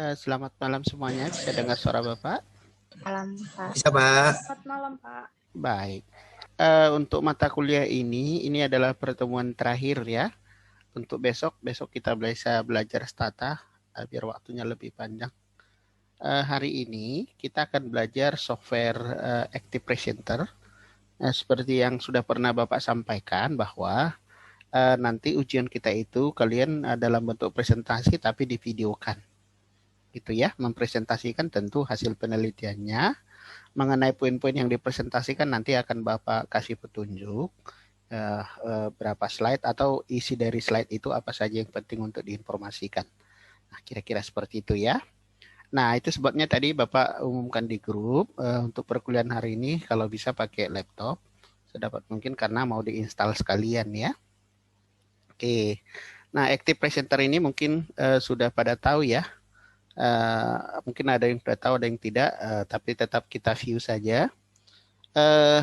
Selamat malam semuanya. Bisa dengar suara Bapak? Malam, Pak. Bisa, Pak. Selamat malam, Pak. Baik. Untuk mata kuliah ini adalah pertemuan terakhir ya. Untuk besok kita bisa belajar stata biar waktunya lebih panjang. Hari ini kita akan belajar software Active Presenter. Seperti yang sudah pernah Bapak sampaikan bahwa nanti ujian kita itu kalian dalam bentuk presentasi tapi divideokan. Gitu ya, mempresentasikan tentu hasil penelitiannya. Mengenai poin-poin yang dipresentasikan nanti akan Bapak kasih petunjuk berapa slide atau isi dari slide itu apa saja yang penting untuk diinformasikan. Nah, kira-kira seperti itu ya. Nah, itu sebabnya tadi Bapak umumkan di grup untuk perkuliahan hari ini kalau bisa pakai laptop sedapat mungkin karena mau diinstal sekalian ya. Oke. Nah, Active Presenter ini mungkin sudah pada tahu ya. Mungkin ada yang sudah tahu, ada yang tidak, tapi tetap kita view saja.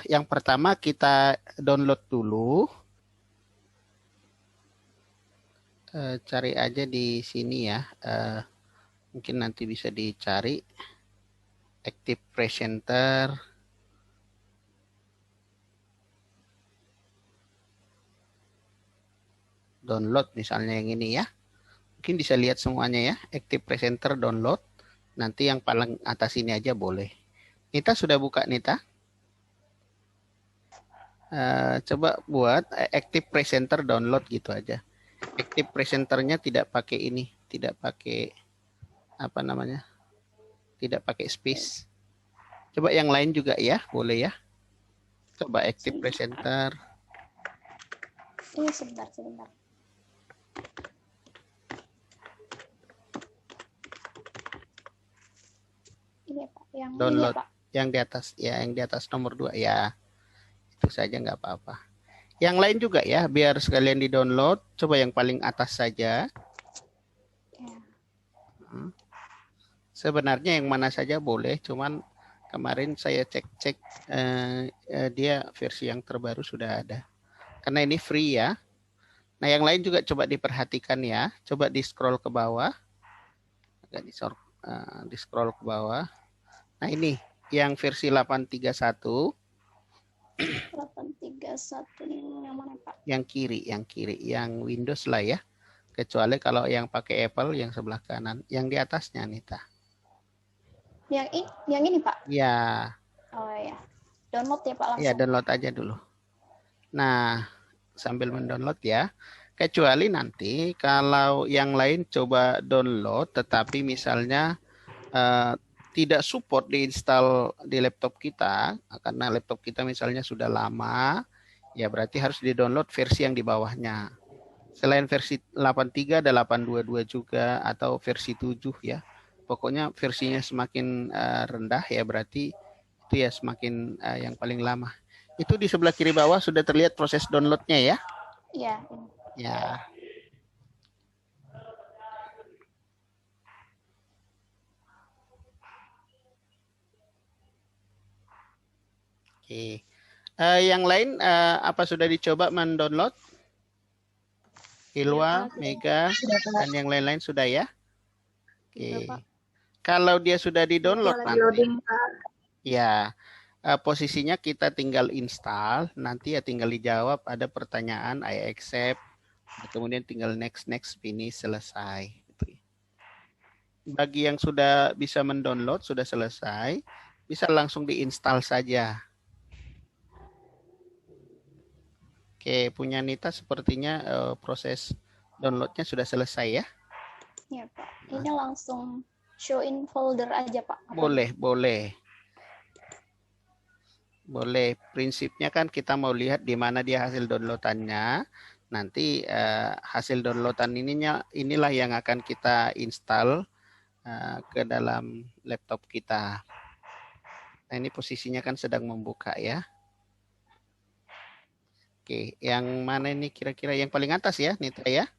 Yang pertama kita download dulu. Cari aja di sini ya. Mungkin nanti bisa dicari Active Presenter. Download misalnya yang ini ya. Mungkin bisa lihat semuanya ya, Active Presenter download. Nanti yang paling atas ini aja boleh. Nita sudah buka Nita? Coba buat Active Presenter download gitu aja. Active Presenternya tidak pakai ini, tidak pakai apa namanya, tidak pakai space. Coba yang lain juga ya, boleh ya. Coba Active Presenter. Ini sebentar. Ini ya, Pak. Yang Download ini, ya, Pak. yang di atas ya, yang di atas nomor 2 ya. Itu saja nggak apa-apa. Yang lain juga ya, biar sekalian di-download. Coba yang paling atas saja. Ya. Sebenarnya yang mana saja boleh, cuman kemarin saya cek dia versi yang terbaru sudah ada. Karena ini free ya. Nah, yang lain juga coba diperhatikan ya. Coba di-scroll ke bawah. Agak di-scroll ke bawah. Nah, ini yang versi 831. 831 ini yang mana, Pak? Yang kiri, yang Windows lah ya. Kecuali kalau yang pakai Apple yang sebelah kanan, yang di atasnya Nita. Yang ini, Pak? Ya. Oh ya. Download ya, Pak, langsung. Ya, download aja dulu. Nah, sambil mendownload ya. Kecuali nanti kalau yang lain coba download tetapi misalnya tidak support diinstal di laptop kita karena laptop kita misalnya sudah lama, ya berarti harus di-download versi yang di bawahnya. Selain versi 83 ada 822 juga atau versi 7 ya. Pokoknya versinya semakin rendah ya berarti itu ya semakin yang paling lama. Itu di sebelah kiri bawah sudah terlihat proses downloadnya ya? Iya. Ya. Oke. Yang lain apa sudah dicoba mendownload? Hilwa, Mega, dan yang lain-lain sudah ya? Oke. Kalau dia sudah di-download nanti, ya posisinya kita tinggal install, nanti ya tinggal dijawab ada pertanyaan, I accept, kemudian tinggal next, finish, selesai. Bagi yang sudah bisa mendownload, sudah selesai, bisa langsung diinstal saja. Oke, punya Nita sepertinya proses downloadnya sudah selesai ya? Iya, Pak. Ini langsung show in folder aja, Pak. Boleh. Prinsipnya kan kita mau lihat di mana dia hasil downloadannya. Nanti hasil downloadan inilah yang akan kita install ke dalam laptop kita. Nah, ini posisinya kan sedang membuka ya. Oke, yang mana ini kira-kira yang paling atas ya, Nita ya?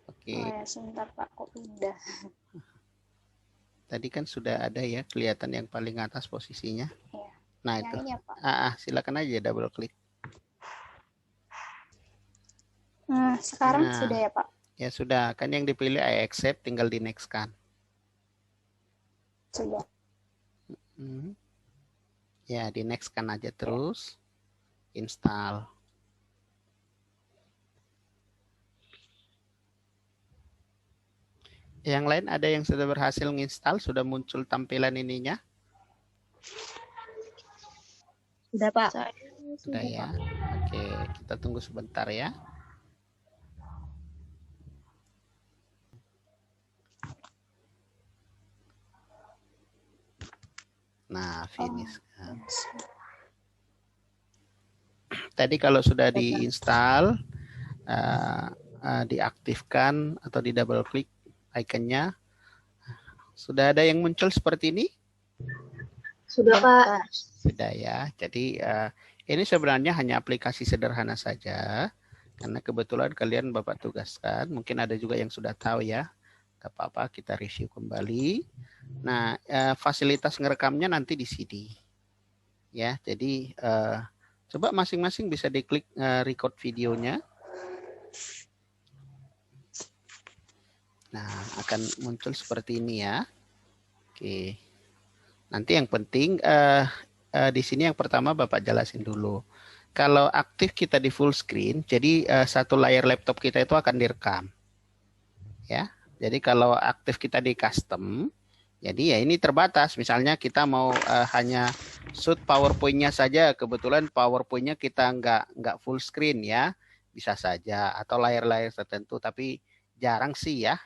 Oke. Oh ya, sebentar Pak, kok udah. Tadi kan sudah ada ya, kelihatan yang paling atas posisinya. Ya. Nah, yang itu. Ini ya, Pak. Silakan aja double klik. Nah, sekarang sudah ya, Pak? Ya sudah, kan yang dipilih I accept, tinggal di next kan. Sudah. Ya, di next kan aja terus. Install. Yang lain ada yang sudah berhasil menginstal, sudah muncul tampilan ininya? Sudah, Pak. Sudah ya. Oke, kita tunggu sebentar ya. Nah, finish. Tadi kalau sudah diinstal, diaktifkan atau di double klik ikonnya, sudah ada yang muncul seperti ini? Sudah, Pak. Sudah ya. Jadi ini sebenarnya hanya aplikasi sederhana saja, karena kebetulan kalian Bapak tugaskan. Mungkin ada juga yang sudah tahu ya. Gak apa-apa, kita review kembali. Nah, fasilitas ngerekamnya nanti di sini. Ya, jadi coba masing-masing bisa diklik record videonya. Nah, akan muncul seperti ini ya. Oke. Nanti yang penting di sini yang pertama Bapak jelasin dulu. Kalau aktif kita di full screen, jadi satu layar laptop kita itu akan direkam. Ya. Jadi kalau aktif kita di custom, jadi ya ini terbatas. Misalnya kita mau hanya shoot PowerPoint-nya saja, kebetulan PowerPoint-nya kita nggak full screen ya, bisa saja atau layar-layar tertentu, tapi jarang sih ya.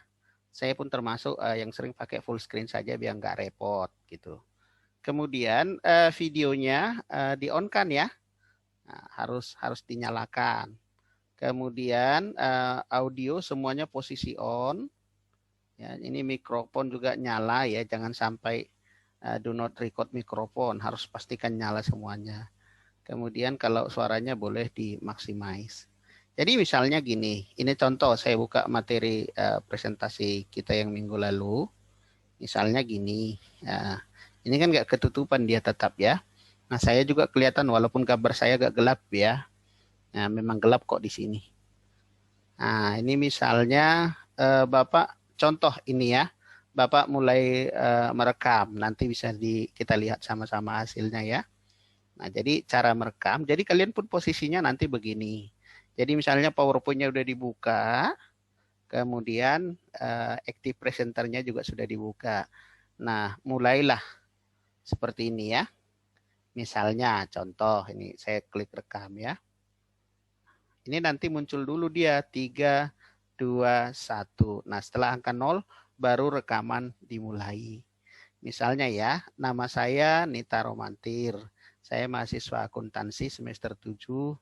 Saya pun termasuk yang sering pakai full screen saja biar nggak repot gitu. Kemudian videonya di-on-kan ya, nah, harus dinyalakan. Kemudian audio semuanya posisi on. Ya, ini mikrofon juga nyala ya, jangan sampai do not record mikrofon, harus pastikan nyala semuanya. Kemudian kalau suaranya boleh di-maximize. Jadi misalnya gini, ini contoh saya buka materi presentasi kita yang minggu lalu. Misalnya gini, ini kan nggak ketutupan dia tetap ya. Nah saya juga kelihatan walaupun gambar saya agak gelap ya. Nah memang gelap kok di sini. Nah ini misalnya Bapak contoh ini ya. Bapak mulai merekam, nanti bisa kita lihat sama-sama hasilnya ya. Nah jadi cara merekam, jadi kalian pun posisinya nanti begini. Jadi misalnya PowerPoint-nya udah dibuka, kemudian active presenternya juga sudah dibuka. Nah, mulailah seperti ini ya. Misalnya contoh ini saya klik rekam ya. Ini nanti muncul dulu dia 3, 2, 1. Nah, setelah angka 0 baru rekaman dimulai. Misalnya ya, nama saya Nita Romantir. Saya mahasiswa akuntansi semester 7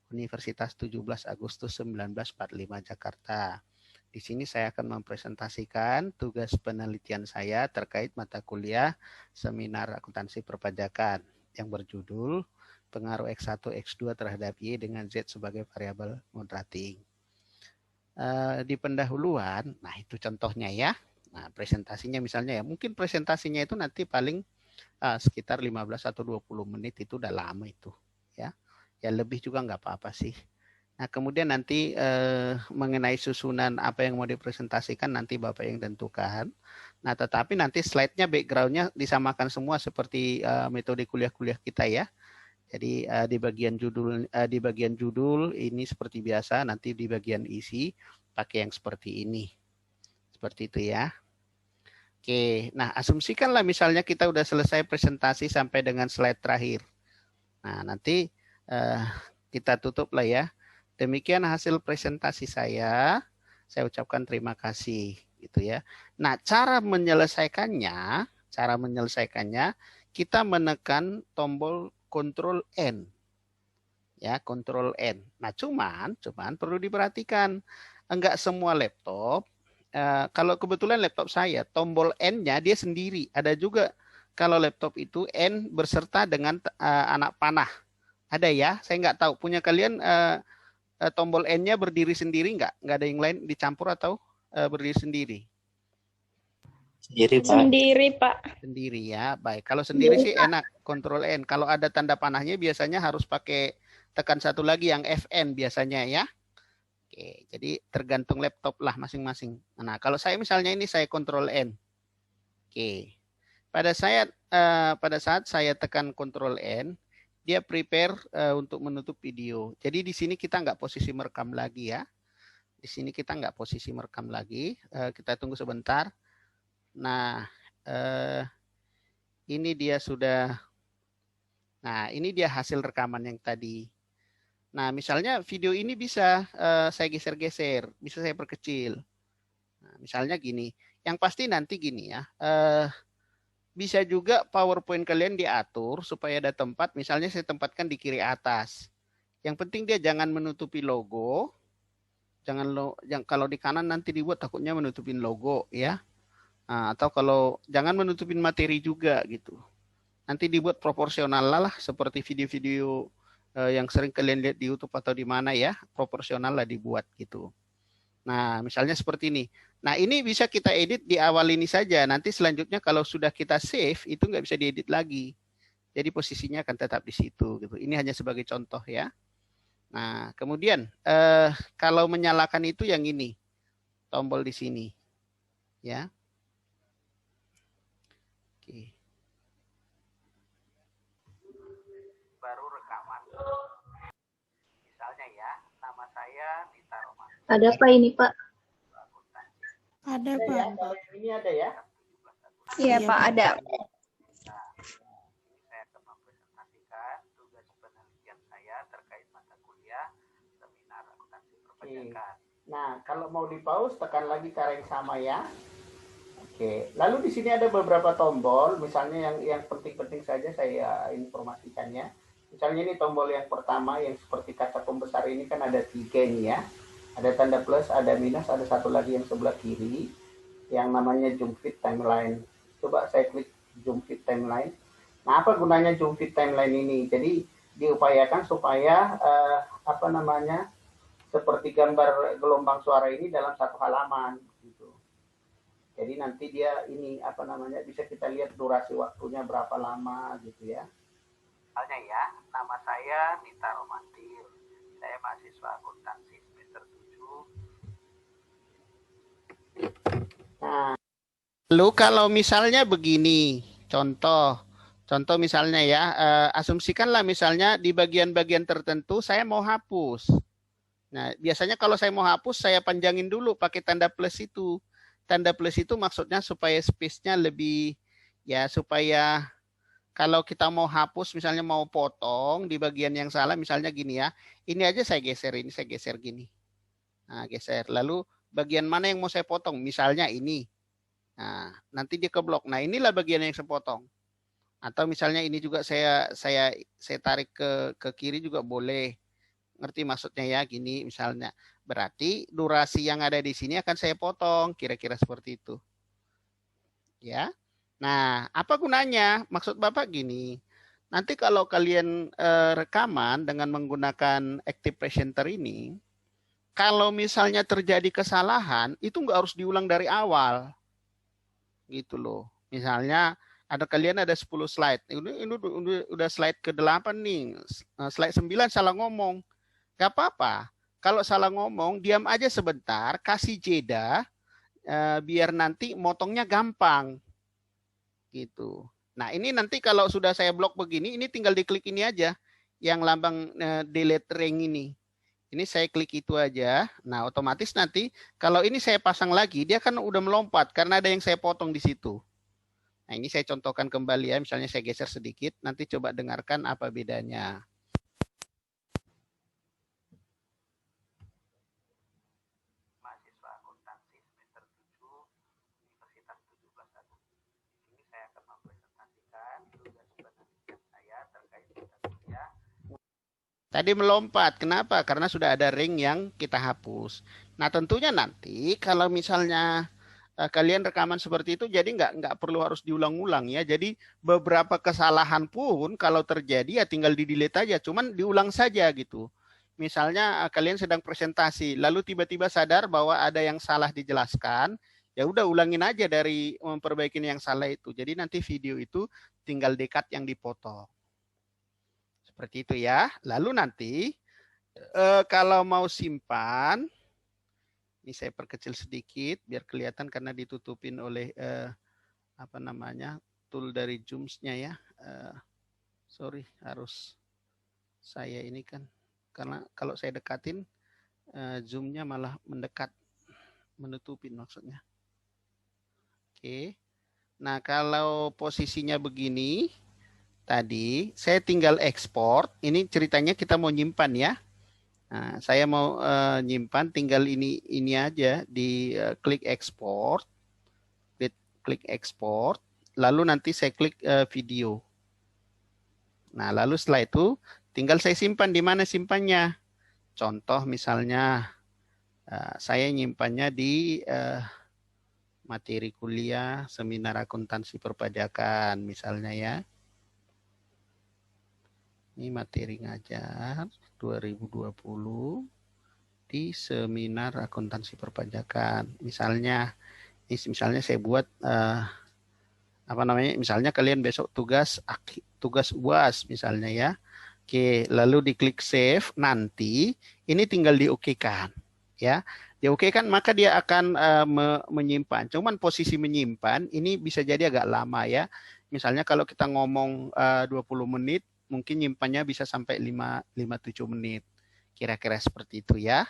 Universitas 17 Agustus 1945 Jakarta. Di sini saya akan mempresentasikan tugas penelitian saya terkait mata kuliah seminar akuntansi perpajakan yang berjudul pengaruh X1 X2 terhadap Y dengan Z sebagai variabel moderating. Di pendahuluan, nah itu contohnya ya. Nah, presentasinya misalnya ya, mungkin presentasinya itu nanti paling sekitar 15 atau 20 menit, itu udah lama itu ya. Ya lebih juga nggak apa-apa sih. Nah kemudian nanti mengenai susunan apa yang mau dipresentasikan nanti Bapak yang tentukan. Nah tetapi nanti slide-nya background-nya disamakan semua seperti metode kuliah-kuliah kita ya. Jadi di bagian judul ini seperti biasa, nanti di bagian isi pakai yang seperti ini. Seperti itu ya. Oke, nah asumsikanlah misalnya kita udah selesai presentasi sampai dengan slide terakhir. Nah nanti kita tutup lah ya. Demikian hasil presentasi saya. Saya ucapkan terima kasih gitu ya. Nah, cara menyelesaikannya kita menekan tombol Ctrl N. Ya, Ctrl N. Nah, cuman perlu diperhatikan enggak semua laptop kalau kebetulan laptop saya tombol N-nya dia sendiri. Ada juga kalau laptop itu N berserta dengan anak panah. Ada ya, saya nggak tahu. Punya kalian tombol N-nya berdiri sendiri nggak? Nggak ada yang lain dicampur atau berdiri sendiri? Sendiri, Pak. Sendiri, Pak. Sendiri ya, baik. Kalau sendiri sih enak, Ctrl N. Kalau ada tanda panahnya biasanya harus pakai tekan satu lagi yang FN biasanya ya. Oke, jadi tergantung laptop lah masing-masing. Nah, kalau saya misalnya ini saya Ctrl N. Oke. pada saat saya tekan Ctrl N, dia prepare untuk menutup video. Jadi di sini kita nggak posisi merekam lagi ya. Di sini kita nggak posisi merekam lagi. Kita tunggu sebentar. Nah, ini dia sudah. Nah, ini dia hasil rekaman yang tadi. Nah, misalnya video ini bisa saya geser-geser, bisa saya perkecil. Nah, misalnya gini. Yang pasti nanti gini ya. Bisa juga PowerPoint kalian diatur supaya ada tempat, misalnya saya tempatkan di kiri atas. Yang penting dia jangan menutupi logo. Kalau di kanan nanti dibuat takutnya menutupin logo ya. Nah, atau kalau jangan menutupin materi juga gitu. Nanti dibuat proporsional lah seperti video-video yang sering kalian lihat di YouTube atau di mana ya, proporsional lah dibuat gitu. Nah, misalnya seperti ini. Nah, ini bisa kita edit di awal ini saja. Nanti selanjutnya kalau sudah kita save, itu nggak bisa diedit lagi. Jadi posisinya akan tetap di situ. Gitu. Ini hanya sebagai contoh ya. Nah, kemudian kalau menyalakan itu yang ini. Tombol di sini. Ya. Oke. Baru rekaman. Misalnya ya, nama saya Nita Roman. Ada apa ini, Pak? Ada, Ada Pak. ya, kalau yang ini ada ya. Iya, Pak, ada. Nah, ini saya akan mempresentasikan tugas penelitian saya terkait mata kuliah seminar akuntansi perpajakan. Nah, kalau mau di pause tekan lagi cara yang sama ya. Oke, lalu di sini ada beberapa tombol, misalnya yang penting-penting saja saya informasikannya. Misalnya ini tombol yang pertama yang seperti kaca pembesar ini kan ada 3 ini ya. Ada tanda plus, ada minus, ada satu lagi yang sebelah kiri yang namanya Zoom Fit Timeline. Coba saya klik Zoom Fit Timeline. Nah, apa gunanya Zoom Fit Timeline ini? Jadi diupayakan supaya seperti gambar gelombang suara ini dalam satu halaman gitu. Jadi nanti dia ini bisa kita lihat durasi waktunya berapa lama gitu ya. Misalnya ya, nama saya Nita Romantir. Saya mahasiswa akuntansi semester 7. Nah, lalu kalau misalnya begini, contoh misalnya ya, asumsikanlah misalnya di bagian-bagian tertentu saya mau hapus. Nah, biasanya kalau saya mau hapus, saya panjangin dulu pakai tanda plus itu. Tanda plus itu maksudnya supaya space-nya lebih, ya supaya kalau kita mau hapus, misalnya mau potong di bagian yang salah, misalnya gini ya, ini aja saya geser gini. Nah, geser. Lalu bagian mana yang mau saya potong? Misalnya ini. Nah, nanti dia keblok. Nah, inilah bagian yang saya potong. Atau misalnya ini juga saya tarik ke kiri juga boleh. Ngerti maksudnya ya, gini misalnya. Berarti durasi yang ada di sini akan saya potong, kira-kira seperti itu. Ya. Nah, apa gunanya? Maksud Bapak gini, nanti kalau kalian rekaman dengan menggunakan Active Presenter ini, kalau misalnya terjadi kesalahan, itu nggak harus diulang dari awal. Gitu loh. Misalnya kalian ada 10 slide. Ini udah slide ke-8 nih. Slide 9 salah ngomong. Gak apa-apa. Kalau salah ngomong, diam aja sebentar, kasih jeda, biar nanti motongnya gampang. Gitu. Nah, ini nanti kalau sudah saya blok begini, ini tinggal diklik ini aja, yang lambang delete ring ini. Ini saya klik itu aja. Nah, otomatis nanti kalau ini saya pasang lagi, dia kan udah melompat karena ada yang saya potong di situ. Nah, ini saya contohkan kembali ya. Misalnya saya geser sedikit, nanti coba dengarkan apa bedanya. Mahasiswa akuntansi semester 7 Universitas 17 Agustus. Ini saya akan mempresentasikan tugas penelitian saya terkait mata kuliah. Tadi melompat, kenapa? Karena sudah ada ring yang kita hapus. Nah, tentunya nanti kalau misalnya kalian rekaman seperti itu, jadi nggak perlu harus diulang-ulang ya. Jadi beberapa kesalahan pun kalau terjadi ya tinggal di-delete aja, cuman diulang saja gitu. Misalnya kalian sedang presentasi, lalu tiba-tiba sadar bahwa ada yang salah dijelaskan, ya udah ulangin aja dari memperbaiki yang salah itu. Jadi nanti video itu tinggal dekat yang dipotong. Seperti itu ya. Lalu nanti kalau mau simpan, ini saya perkecil sedikit biar kelihatan karena ditutupin oleh tool dari Zoom-nya ya. Sorry, harus saya ini kan. Karena kalau saya dekatin, Zoom-nya malah mendekat. Menutupin maksudnya. Oke. Nah, kalau posisinya begini, tadi saya tinggal ekspor. Ini ceritanya kita mau nyimpan ya. Nah, saya mau nyimpan, tinggal ini aja di klik ekspor. Klik ekspor. Lalu nanti saya klik video. Nah, lalu setelah itu tinggal saya simpan. Di mana simpannya? Contoh misalnya saya nyimpannya di materi kuliah seminar akuntansi perpajakan misalnya ya. Ini materi ngajar 2020 di seminar akuntansi perpajakan. Misalnya saya buat misalnya kalian besok tugas UAS misalnya ya. Oke, lalu diklik save, nanti ini tinggal diokekan ya. Diokekan maka dia akan menyimpan. Cuman posisi menyimpan ini bisa jadi agak lama ya. Misalnya kalau kita ngomong 20 menit, mungkin nyimpannya bisa sampai 5-7 menit. Kira-kira seperti itu ya.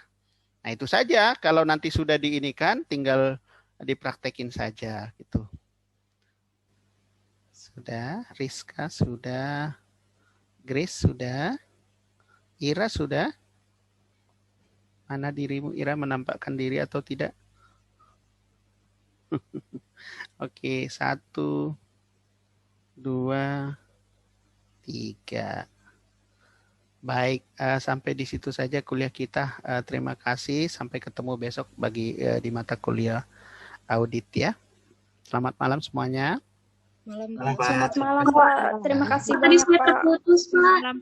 Nah, itu saja. Kalau nanti sudah diinikan, tinggal dipraktekin saja gitu. Sudah, Rizka sudah, Grace sudah, Ira sudah. Mana dirimu, Ira, menampakkan diri atau tidak? Oke, 1, 2, 3. Baik, sampai di situ saja kuliah kita. Terima kasih. Sampai ketemu besok bagi di mata kuliah audit ya. Selamat malam semuanya. Selamat malam, Pak. Terima kasih Tadi banyak, saya Pak. terputus, Pak.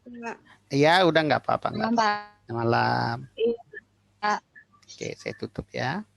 Iya, udah nggak apa-apa. Malam, Pak. Malam. Iya. Oke, saya tutup ya.